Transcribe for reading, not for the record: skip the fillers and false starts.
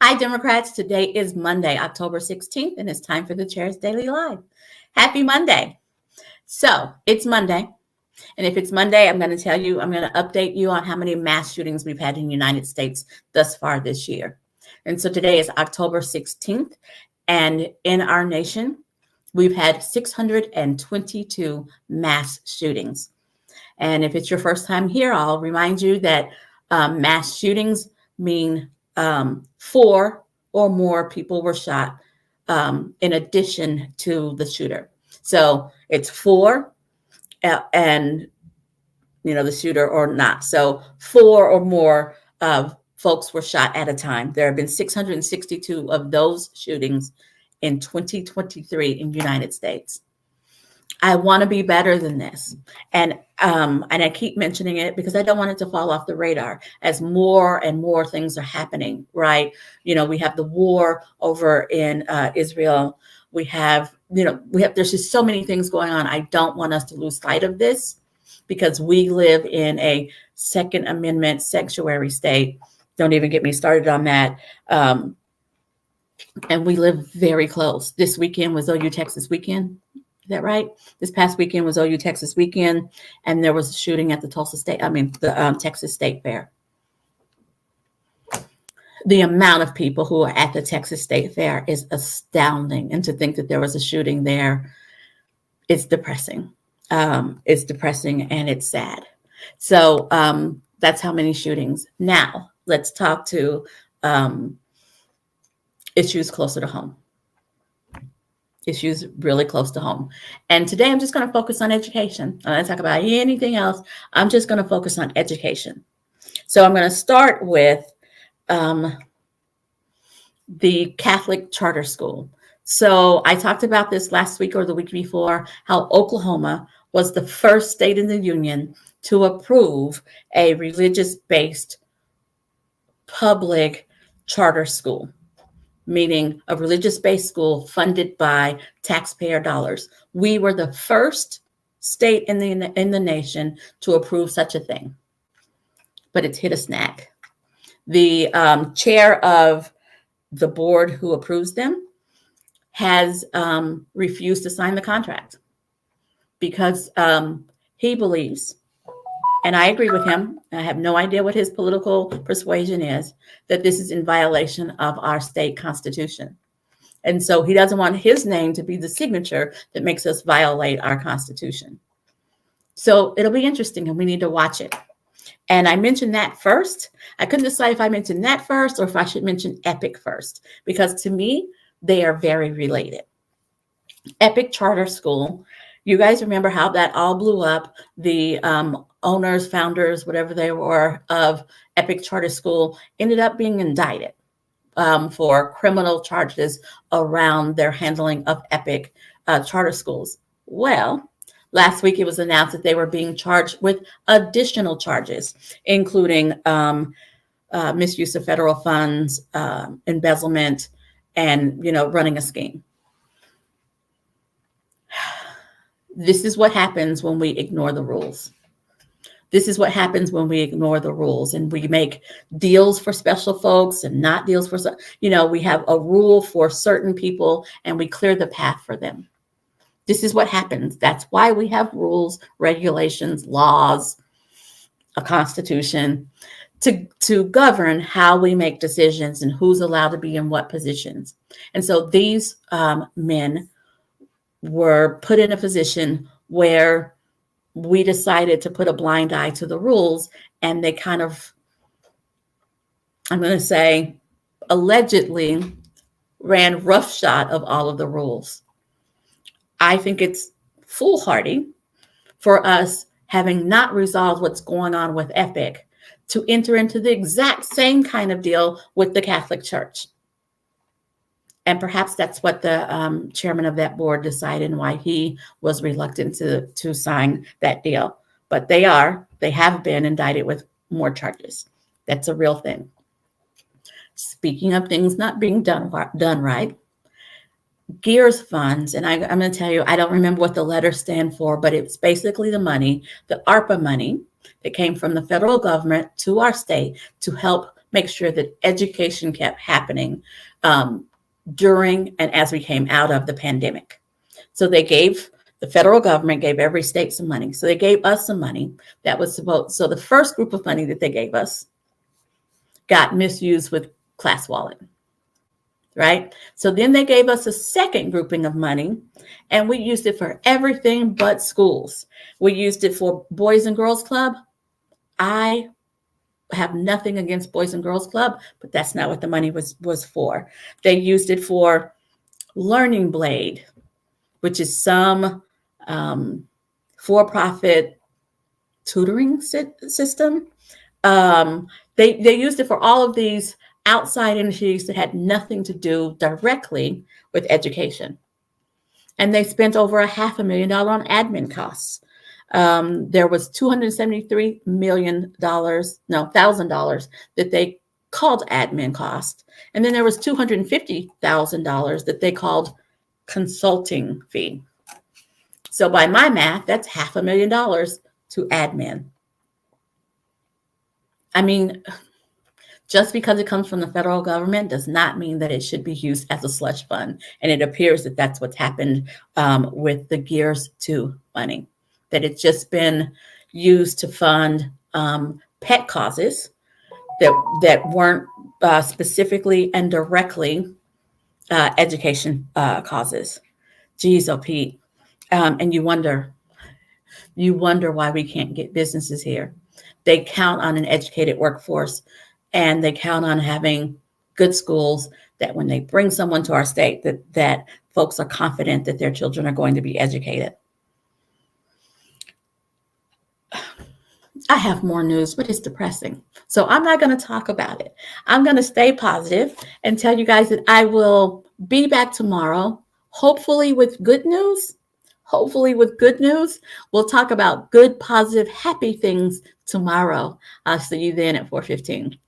Hi, Democrats. Today is Monday, October 16th, and it's time for the Chair's Daily Live. Happy Monday. So it's Monday. And if it's Monday, I'm going to update you on how many mass shootings we've had in the United States thus far this year. And so today is October 16th. And in our nation, we've had 622 mass shootings. And if it's your first time here, I'll remind you that mass shootings mean 4 or more people were shot in addition to the shooter. So it's 4 and the shooter or not. So 4 or more folks were shot at a time. There have been 662 of those shootings in 2023 in the United States. I want to be better than this. And I keep mentioning it because I don't want it to fall off the radar as more and more things are happening, right? We have the war over in Israel. There's just so many things going on. I don't want us to lose sight of this because we live in a Second Amendment sanctuary state. Don't even get me started on that. And we live very close. This weekend was OU Texas weekend. Is that right? This past weekend was OU Texas weekend, and there was a shooting at the Texas State Fair. The amount of people who are at the Texas State Fair is astounding, and to think that there was a shooting there, it's depressing. It's depressing and it's sad. So that's how many shootings. Now let's talk to issues closer to home. Issues really close to home. And today I'm just going to focus on education. I'm not going to talk about anything else. I'm just going to focus on education. So I'm going to start with the Catholic charter school. So I talked about this last week or the week before, how Oklahoma was the first state in the union to approve a religious-based public charter school, meaning a religious-based school funded by taxpayer dollars. We were the first state in the nation to approve such a thing, but it's hit a snag. The chair of the board who approves them has refused to sign the contract because he believes, and I agree with him, I have no idea what his political persuasion is, that this is in violation of our state constitution. And so he doesn't want his name to be the signature that makes us violate our constitution. So it'll be interesting and we need to watch it. And I mentioned that first. I couldn't decide if I mentioned that first or if I should mention EPIC first, because to me, they are very related. EPIC Charter School, you guys remember how that all blew up. The owners, founders, whatever they were of EPIC Charter School ended up being indicted for criminal charges around their handling of EPIC charter schools. Well, last week it was announced that they were being charged with additional charges, including misuse of federal funds, embezzlement, and running a scheme. This is what happens when we ignore the rules. This is what happens when we ignore the rules and we make deals for special folks and not deals for, we have a rule for certain people and we clear the path for them. This is what happens. That's why we have rules, regulations, laws, a constitution to govern how we make decisions and who's allowed to be in what positions. And so these men were put in a position where we decided to put a blind eye to the rules, and they kind of, I'm going to say, allegedly ran roughshod of all of the rules. I think it's foolhardy for us, having not resolved what's going on with EPIC, to enter into the exact same kind of deal with the Catholic Church. And perhaps that's what the chairman of that board decided and why he was reluctant to sign that deal. But they have been indicted with more charges. That's a real thing. Speaking of things not being done right, GEARS funds, and I'm going to tell you, I don't remember what the letters stand for, but it's basically the money, the ARPA money that came from the federal government to our state to help make sure that education kept happening during and as we came out of the pandemic. So the federal government gave every state some money. So they gave us some money that was so the first group of money that they gave us got misused with class wallet, right? So then they gave us a second grouping of money, and we used it for everything but schools. We used it for Boys and Girls Club. I have nothing against Boys and Girls Club, but that's not what the money was for. They used it for Learning Blade, which is some for-profit tutoring system. They used it for all of these outside entities that had nothing to do directly with education. And they spent over $500,000 on admin costs. There was $273 million, $1,000 that they called admin cost. And then there was $250,000 that they called consulting fee. So by my math, that's $500,000 to admin. I mean, just because it comes from the federal government does not mean that it should be used as a slush fund. And it appears that that's what's happened with the Gears 2 money, that it's just been used to fund pet causes that weren't specifically and directly education causes. Geez, oh Pete. And you wonder why we can't get businesses here. They count on an educated workforce, and they count on having good schools that when they bring someone to our state, that folks are confident that their children are going to be educated. I have more news, but it's depressing. So I'm not going to talk about it. I'm going to stay positive and tell you guys that I will be back tomorrow, hopefully with good news. We'll talk about good, positive, happy things tomorrow. I'll see you then at 4:15.